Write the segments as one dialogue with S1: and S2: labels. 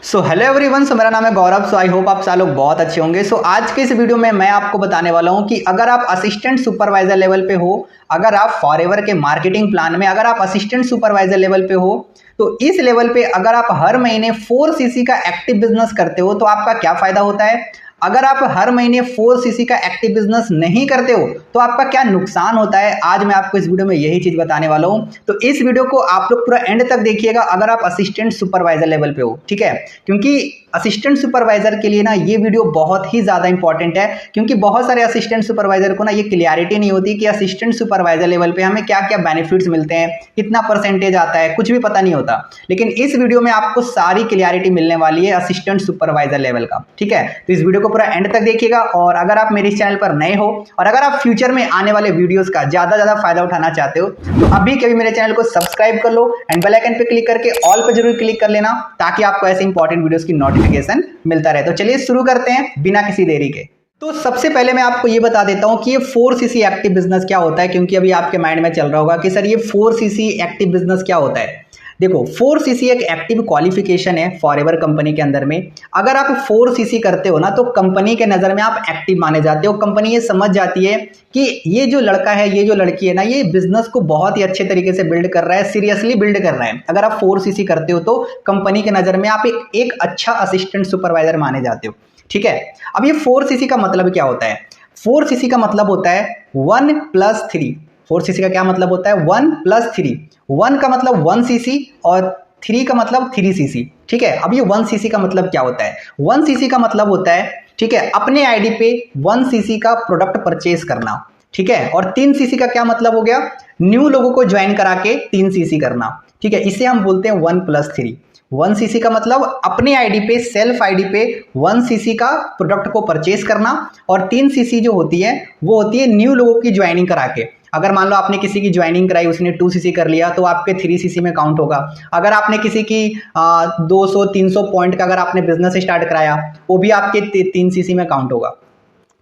S1: So hello everyone. सो मेरा नाम है गौरव। सो आई होप आप सब लोग बहुत अच्छे होंगे। सो आज के इस वीडियो में मैं आपको बताने वाला हूं कि अगर आप असिस्टेंट सुपरवाइजर लेवल पे हो, अगर आप फॉरएवर के मार्केटिंग प्लान में अगर आप असिस्टेंट सुपरवाइजर लेवल पे हो, तो इस लेवल पे अगर आप हर महीने 4cc का एक्टिव बिजनेस करते हो तो आपका क्या फायदा होता है। अगर आप हर महीने 4cc का एक्टिव बिजनेस नहीं करते हो तो आपका क्या नुकसान होता है, आज मैं आपको इस वीडियो में यही चीज बताने वाला हूं। तो इस वीडियो को आप लोग पूरा एंड तक देखिएगा अगर आप असिस्टेंट सुपरवाइजर लेवल पे हो, ठीक है। क्योंकि असिस्टेंट सुपरवाइजर के लिए ना ये वीडियो बहुत ही ज्यादा इंपॉर्टेंट है, क्योंकि बहुत सारे असिस्टेंट सुपरवाइजर को ना ये क्लियरिटी नहीं होती कि असिस्टेंट सुपरवाइजर लेवल पे हमें क्या क्या बेनिफिट्स मिलते हैं, कितना परसेंटेज आता है, कुछ भी पता नहीं होता। लेकिन इस वीडियो में आपको सारी क्लियरिटी मिलने वाली है असिस्टेंट सुपरवाइजर लेवल का, ठीक है। तो इस वीडियो को पूरा एंड तक देखिएगा। और अगर आप मेरे चैनल पर नए हो और अगर आप फ्यूचर में आने वाले वीडियोस का ज्यादा फायदा उठाना चाहते हो तो अभी के भी मेरे चैनल को सब्सक्राइब कर लो एंड बेल आइकन पे क्लिक करके ऑल पे जरूर क्लिक कर लेना, ताकि आपको ऐसे इंपॉर्टेंट वीडियोस की नोटिफिकेशन मिलता रहे। तो चलिए शुरू करते हैं बिना किसी देरी के। तो सबसे पहले मैं आपको ये बता देता हूं कि ये 4cc एक्टिव बिजनेस क्या होता है, क्योंकि अभी आपके माइंड में चल रहा होगा कि सर ये 4cc एक्टिव बिजनेस क्या होता है। देखो, 4cc एक एक्टिव क्वालिफिकेशन है फॉरएवर कंपनी के अंदर में। अगर आप 4cc करते हो ना तो कंपनी के नजर में आप एक्टिव माने जाते हो। कंपनी ये समझ जाती है कि ये जो लड़का है, ये जो लड़की है ना, ये बिजनेस को बहुत ही अच्छे तरीके से बिल्ड कर रहा है, सीरियसली बिल्ड कर रहा है। अगर आप 4cc करते हो तो कंपनी के नजर में आप एक अच्छा असिस्टेंट सुपरवाइजर माने जाते हो, ठीक है। अब ये 4cc का मतलब क्या होता है? 4cc का मतलब होता है 1+3। 4cc का क्या मतलब होता है? 1+3। 1 का मतलब 1cc और 3 का मतलब 3cc, ठीक है। अब ये 1cc का मतलब क्या होता है? 1cc का मतलब होता है, ठीक है, अपने आईडी पे 1cc का प्रोडक्ट परचेज करना, ठीक है। और 3cc का क्या मतलब हो गया? न्यू लोगों को ज्वाइन करा के 3cc करना, ठीक है। इसे हम बोलते हैं 1+3। 1cc का मतलब अपने आईडी पे, सेल्फ आईडी पे 1cc का प्रोडक्ट को परचेज करना, और 3cc जो होती है वो होती है न्यू लोगों की ज्वाइनिंग करा के। अगर मान लो आपने किसी की ज्वाइनिंग कराई, उसने 2cc कर लिया तो आपके 3cc में काउंट होगा। अगर आपने किसी की 200-300 पॉइंट का अगर आपने बिजनेस स्टार्ट कराया, वो भी आपके 3cc में काउंट होगा।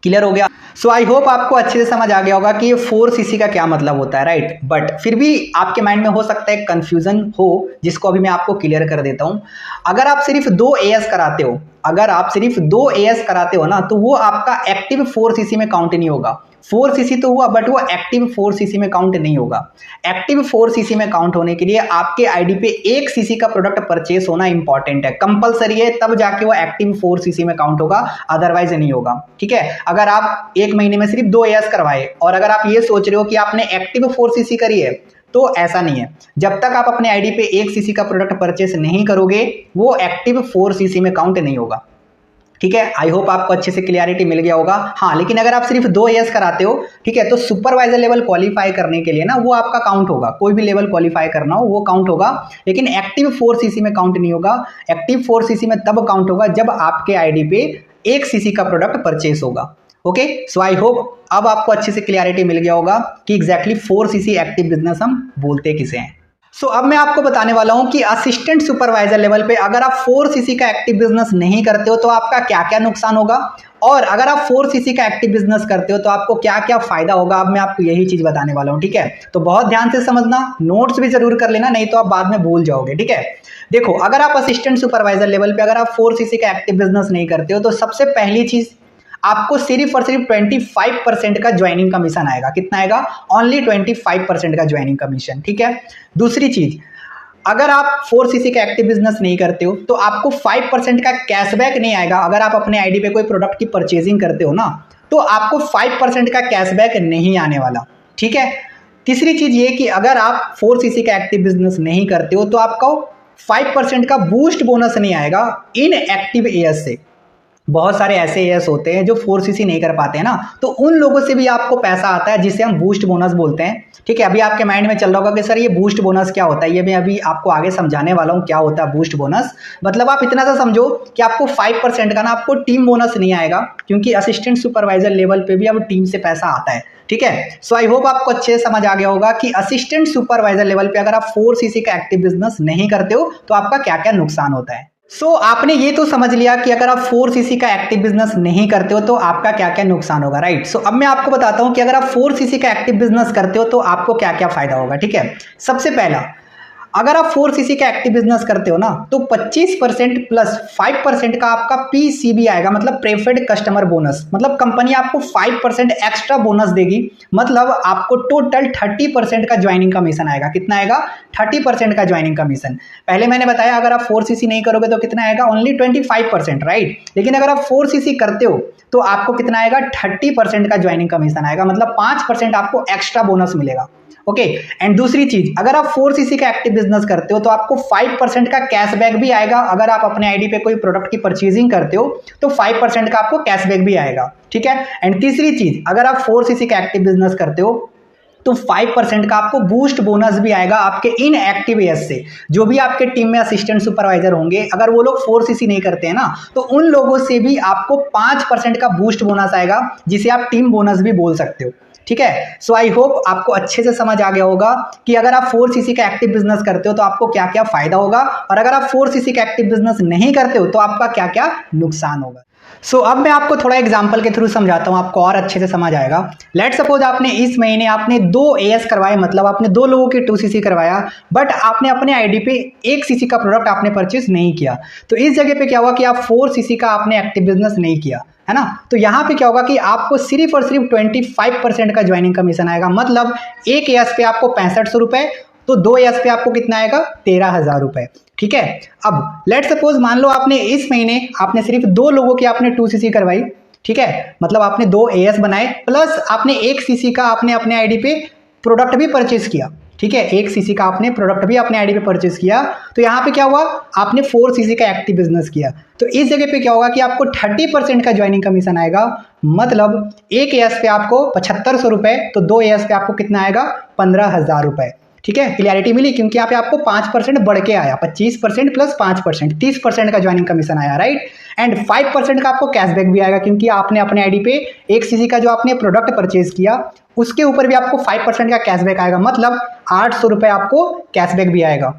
S1: क्लियर हो गया? सो आई होप आपको अच्छे से समझ आ गया होगा कि ये 4cc का क्या मतलब होता है, राइट। बट फिर भी आपके माइंड में हो सकता है कंफ्यूजन हो, जिसको अभी मैं आपको क्लियर कर देता हूं। अगर आप सिर्फ 2 AS कराते हो, अगर आप सिर्फ 2 AS कराते हो ना, तो वो आपका एक्टिव 4cc में काउंट नहीं होगा। 4cc तो हुआ बट वो एक्टिव 4cc में काउंट नहीं होगा। एक्टिव 4cc में काउंट होने के लिए आपके आईडी पे 1cc का प्रोडक्ट परचेस होना इंपॉर्टेंट है, कंपलसरी है, तब जाके वो एक्टिव 4cc में काउंट होगा, अदरवाइज नहीं होगा, ठीक है। अगर आप एक महीने में सिर्फ 2 AS करवाए और अगर आप ये सोच रहे हो कि आपने एक्टिव 4cc करी है, तो ऐसा नहीं है। जब तक आप अपने आईडी पे 1cc का प्रोडक्ट परचेस नहीं करोगे, वो एक्टिव 4cc में काउंट नहीं होगा, ठीक है। आई होप आपको अच्छे से क्लियरिटी मिल गया होगा। हाँ, लेकिन अगर आप सिर्फ 2 AS कराते हो, ठीक है, तो सुपरवाइजर लेवल क्वालिफाई करने के लिए ना वो आपका काउंट होगा। कोई भी लेवल क्वालिफाई करना हो वो काउंट होगा, लेकिन एक्टिव 4cc में काउंट नहीं होगा। एक्टिव 4cc में तब काउंट होगा जब आपके आईडी पे 1cc का प्रोडक्ट परचेस होगा। ओके, सो आई होप अब आपको अच्छे से क्लियरिटी मिल गया होगा कि एग्जैक्टली 4cc एक्टिव बिजनेस हम बोलते किसे हैं। सो अब मैं आपको बताने वाला हूं कि असिस्टेंट सुपरवाइजर लेवल पे अगर आप 4cc का एक्टिव बिजनेस नहीं करते हो तो आपका क्या क्या नुकसान होगा, और अगर आप 4cc का एक्टिव बिजनेस करते हो तो आपको क्या क्या फायदा होगा। अब मैं आपको यही चीज बताने वाला हूं, ठीक है। तो बहुत ध्यान से समझना, नोट्स भी जरूर कर लेना, नहीं तो आप बाद में भूल जाओगे, ठीक है। देखो, अगर आप असिस्टेंट सुपरवाइजर लेवल पे अगर आप 4cc का एक्टिव बिजनेस नहीं करते हो तो सबसे पहली चीज, आपको सिर्फ और सिर्फ 25% का ज्वाइनिंग कमीशन आएगा। कितना आएगा? ओनली 25% का ज्वाइनिंग कमीशन, ठीक है। दूसरी चीज, अगर आप 4cc का एक्टिव बिजनेस नहीं करते हो तो आपको 5% का कैशबैक नहीं आएगा। अगर आप अपने आईडी पे कोई प्रोडक्ट की परचेजिंग करते हो ना, तो आपको 5% का कैशबैक नहीं आने वाला, ठीक है। तीसरी चीज ये कि अगर आप 4cc का एक्टिव बिजनेस नहीं करते हो तो आपको 5% का बूस्ट बोनस नहीं आएगा इन एक्टिव एएस से। बहुत सारे ऐसे एएस होते हैं जो 4cc नहीं कर पाते हैं ना, तो उन लोगों से भी आपको पैसा आता है, जिसे हम बूस्ट बोनस बोलते हैं, ठीक है। अभी आपके माइंड में चल रहा होगा कि सर ये बूस्ट बोनस क्या होता है, ये मैं अभी आपको आगे समझाने वाला हूँ क्या होता है बूस्ट बोनस। मतलब आप इतना सा समझो कि आपको 5% का ना आपको टीम बोनस नहीं आएगा, क्योंकि असिस्टेंट सुपरवाइजर लेवल पे भी अब टीम से पैसा आता है, ठीक है। सो आई होप आपको अच्छे से समझ आ गया होगा कि असिस्टेंट सुपरवाइजर लेवल पे अगर आप 4cc का एक्टिव बिजनेस नहीं करते हो तो आपका क्या क्या नुकसान होता है। आपने ये तो समझ लिया कि अगर आप 4cc का एक्टिव बिजनेस नहीं करते हो तो आपका क्या क्या नुकसान होगा, राइट। अब मैं आपको बताता हूं कि अगर आप 4cc का एक्टिव बिजनेस करते हो तो आपको क्या क्या फायदा होगा, ठीक है। सबसे पहला, अगर आप 4cc का एक्टिव बिजनेस करते हो ना तो 25% प्लस 5% का आपका पीसीबी आएगा, मतलब प्रेफर्ड कस्टमर बोनस। मतलब कंपनी आपको 5% एक्स्ट्रा बोनस देगी, मतलब आपको टोटल 30% का ज्वाइनिंग कमीशन आएगा। कितना आएगा? 30% का ज्वाइनिंग कमीशन। पहले मैंने बताया अगर आप 4cc नहीं करोगे तो कितना आएगा? Only 25%, right. लेकिन अगर आप 4cc करते हो तो आपको कितना आएगा? 30% का ज्वाइनिंग कमीशन आएगा, मतलब 5% आपको एक्स्ट्रा बोनस मिलेगा। ओके। एंड दूसरी चीज, अगर आप 4cc का एक्टिव बिजनेस करते हो तो आपको 5% का कैशबैक भी आएगा। अगर आप अपने आईडी पे कोई प्रोडक्ट की परचेजिंग करते हो तो 5% का आपको कैशबैक भी आएगा, ठीक है। एंड तीसरी चीज, अगर आप 4cc का एक्टिव बिजनेस करते हो तो 5% का आपको बूस्ट बोनस भी आएगा आपके इनएक्टिव एएस से। जो भी आपके टीम में असिस्टेंट सुपरवाइजर होंगे, अगर वो लोग 4cc नहीं करते हैं ना, तो उन लोगों से भी आपको 5% का बूस्ट बोनस आएगा, जिसे आप टीम बोनस भी बोल सकते हो, ठीक है। सो आई होप आपको अच्छे से समझ आ गया होगा कि अगर आप 4cc का एक्टिव बिजनेस करते हो तो आपको क्या क्या फायदा होगा, और अगर आप 4cc का एक्टिव बिजनेस नहीं करते हो तो आपका क्या क्या नुकसान होगा। सो अब मैं आपको थोड़ा एग्जांपल के थ्रू समझाता हूं, आपको और अच्छे से समझ आएगा। लेट सपोज आपने इस महीने आपने 2 एएस करवाए, मतलब आपने 2 लोगों के 2cc करवाया, बट आपने अपने आईडी पे 1cc का प्रोडक्ट आपने परचेज नहीं किया। तो इस जगह पे क्या हुआ कि आप 4cc का आपने एक्टिव बिजनेस नहीं किया, है ना। तो यहाँ पे क्या होगा कि आपको सिर्फ और सिर्फ 25% का ज्वाइनिंग कमीशन आएगा, मतलब एक एएस पे आपको 6500 रुपए, तो 2 एएस पे आपको कितना आएगा? 13,000 रुपए, ठीक है। अब लेट सपोज मान लो आपने इस महीने आपने सिर्फ 2 लोगों की आपने 2cc करवाई, ठीक है, मतलब आपने 2 एएस बनाए, प्लस आपने 1cc का आपने अपने आईडी पे प्रोडक्ट भी परचेज किया, ठीक है। 1cc का आपने प्रोडक्ट भी अपने आईडी पे परचेज किया। तो यहाँ पे क्या हुआ? आपने 4cc का एक्टिव बिजनेस किया। तो इस जगह पे क्या होगा कि आपको 30% का ज्वाइनिंग कमीशन आएगा, मतलब एक एएस पे आपको 7500 रुपए, तो 2 एएस पे आपको कितना आएगा? 15,000 रुपए, ठीक है। क्लियरिटी मिली? क्योंकि यहाँ पे आपको 5% बढ़ के आया, 25% प्लस 5%, 30% का ज्वाइनिंग कमीशन आया, राइट। एंड 5% का आपको कैशबैक भी आएगा, क्योंकि आपने अपने आईडी पे 1cc का जो आपने प्रोडक्ट परचेज किया उसके ऊपर भी आपको 5% का कैशबैक आएगा, मतलब 800 रुपए आपको कैशबैक भी आएगा।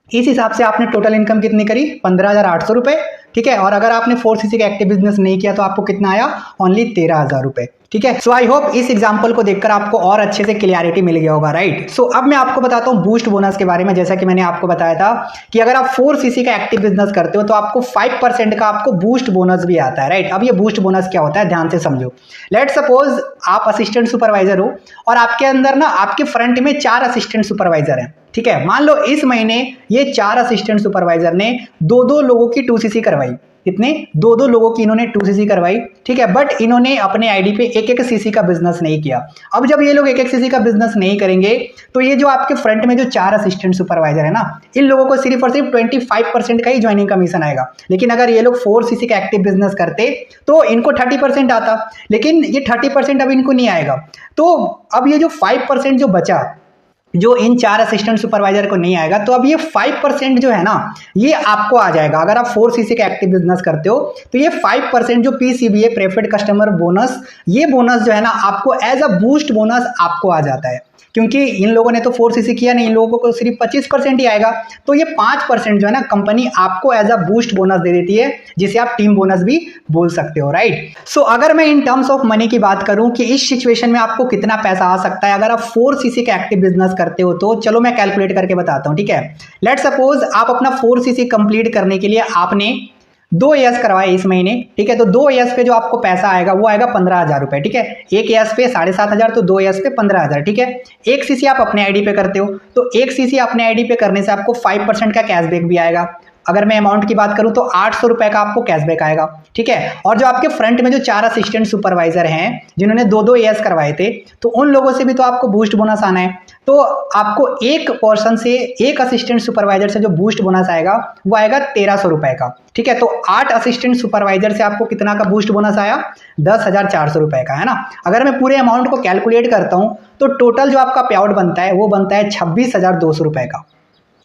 S1: इस हिसाब से आपने टोटल इनकम कितनी करी? 15,800 रुपए, ठीक है। और अगर आपने 4cc का एक्टिव बिजनेस नहीं किया तो आपको कितना आया? ओनली 13,000 रुपए, ठीक है। सो आई होप इस एग्जांपल को देखकर आपको और अच्छे से क्लियरिटी मिल गया होगा, राइट। सो अब मैं आपको बताता हूं बूस्ट बोनस के बारे में। जैसा कि मैंने आपको बताया था कि अगर आप 4cc का एक्टिव बिजनेस करते हो तो आपको 5% का आपको बूस्ट बोनस भी आता है, राइट। अब ये बूस्ट बोनस क्या होता है, ध्यान से समझो। लेट सपोज आप असिस्टेंट सुपरवाइजर हो और आपके अंदर ना आपके फ्रंट में 4 असिस्टेंट सुपरवाइजर हैं, ठीक है। मान लो इस महीने ये 4 असिस्टेंट सुपरवाइजर ने 2-2 लोगों की 2cc करवाई। कितने? 2-2 लोगों की इन्होंने 2cc करवाई, ठीक है। बट इन्होंने अपने आईडी पे 1-1 cc का बिजनेस नहीं किया। अब जब ये लोग 1-1 cc का बिजनेस नहीं करेंगे तो ये जो आपके फ्रंट में जो 4 असिस्टेंट सुपरवाइजर है ना, इन लोगों को सिर्फ और सिर्फ 25% का ही ज्वाइनिंग कमीशन आएगा। लेकिन अगर ये लोग 4cc का एक्टिव बिजनेस करते तो इनको 30% आता, लेकिन ये 30% अब इनको नहीं आएगा। तो अब ये जो 5% जो बचा, जो इन 4 असिस्टेंट सुपरवाइजर को नहीं आएगा, तो अब ये 5% जो है ना, ये आपको आ जाएगा। अगर आप 4cc का एक्टिव बिजनेस करते हो तो ये 5% जो पीसीबीए प्रेफर्ड कस्टमर बोनस, ये बोनस जो है ना आपको एज अ बूस्ट बोनस आपको आ जाता है, क्योंकि इन लोगों ने तो 4cc किया नहीं, इन लोगों को सिर्फ 25% ही आएगा। तो ये 5% जो है ना कंपनी आपको एज अ बूस्ट बोनस दे देती है, जिसे आप टीम बोनस भी बोल सकते हो, राइट। सो अगर मैं इन टर्म्स ऑफ मनी की बात करूं कि इस सिचुएशन में आपको कितना पैसा आ सकता है अगर आप 4cc का एक्टिव बिजनेस करते हो, तो चलो मैं कैलकुलेट करके बताता हूं, ठीक है। लेट सपोज आप अपना 4cc कंप्लीट करने के लिए आपने 2 एएस करवाए इस महीने, ठीक है। तो 2 एएस पे जो आपको पैसा आएगा वो आएगा 15,000 रुपए, ठीक है। एक एएस पे 7,500, तो 2 एएस पे 15,000, ठीक है। 1cc आप अपने आईडी पे करते हो तो 1cc अपने आईडी पे करने से आपको 5% का कैशबैक भी आएगा। अगर मैं अमाउंट की बात करूं तो 800 रुपए का आपको कैशबैक आएगा, ठीक है। और जो आपके फ्रंट में जो 4 असिस्टेंट सुपरवाइजर हैं जिन्होंने 2-2 एएस करवाए थे, तो उन लोगों से भी तो आपको बूस्ट बोनस आना है। तो आपको एक पर्सन से, एक असिस्टेंट सुपरवाइजर से जो बूस्ट बोनस आएगा वो आएगा 1300 रुपए का, ठीक है। तो 8 असिस्टेंट सुपरवाइजर से आपको कितना का बूस्ट बोनस आया? 10,400 रुपए का, है ना। अगर मैं पूरे अमाउंट को कैलकुलेट करता हूं तो टोटल जो आपका पे आउट बनता है वो बनता है 26,200 रुपए का।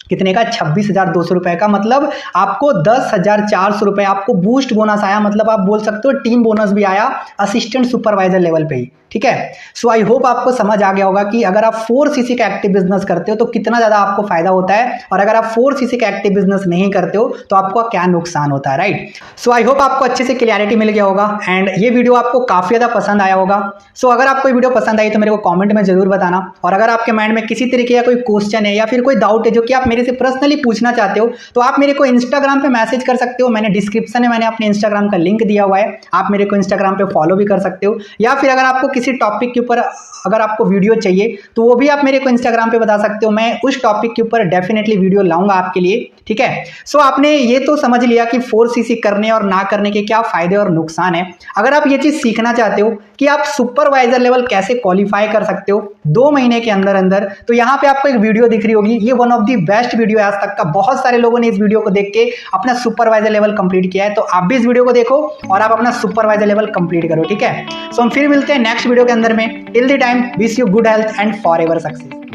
S1: कितने का? 26,200 रुपए का। मतलब आपको 10,400 रुपए आपको बूस्ट बोनस आया, मतलब आप बोल सकते हो टीम बोनस भी आया असिस्टेंट सुपरवाइजर लेवल पे ही, ठीक है। सो आई होप आपको समझ आ गया होगा कि अगर आप 4cc का एक्टिव बिजनेस करते हो तो कितना ज्यादा आपको फायदा होता है, और अगर आप 4cc का एक्टिव बिजनेस नहीं करते हो तो आपको क्या नुकसान होता है, राइट। सो आई होप आपको अच्छे से क्लियरिटी मिल गया होगा एंड ये वीडियो आपको काफी ज्यादा पसंद आया होगा। सो अगर आपको ये वीडियो पसंद आई तो मेरे को कमेंट में जरूर बताना, और अगर आपके माइंड में किसी तरीके का कोई क्वेश्चन है या फिर कोई डाउट है जो कि आप मेरे मेरे से पर्सनली पूछना चाहते हो तो आप मेरे को इंस्टाग्राम पे मैसेज कर सकते हो। मैंने डिस्क्रिप्शन में मैंने अपने इंस्टाग्राम का लिंक दिया हुआ है, आप मेरे को इंस्टाग्राम पे फॉलो भी कर सकते हो। या फिर अगर आपको किसी टॉपिक के ऊपर अगर आपको वीडियो चाहिए तो वो भी आप मेरे को इंस्टाग्राम पे बता सकते हो, मैं उस टॉपिक के ऊपर डेफिनेटली वीडियो लाऊंगा आपके लिए, ठीक है। सो आपने ये तो समझ लिया कि 4cc करने और ना करने के क्या फायदे और नुकसान है। अगर आप ये चीज सीखना चाहते हो कि आप सुपरवाइजर लेवल कैसे क्वालिफाई कर सकते हो 2 महीने के अंदर अंदर, तो यहाँ पे आपको एक वीडियो दिख रही होगी, ये one of the best video है आज तक का। बहुत सारे लोगों ने इस वीडियो को देख के अपना सुपरवाइजर लेवल कंप्लीट किया है, तो आप भी इस वीडियो को देखो और आप अपना सुपरवाइजर लेवल कंप्लीट करो, ठीक है। सो हम फिर मिलते हैं नेक्स्ट वीडियो के अंदर में। Till the time wish you good health and forever success.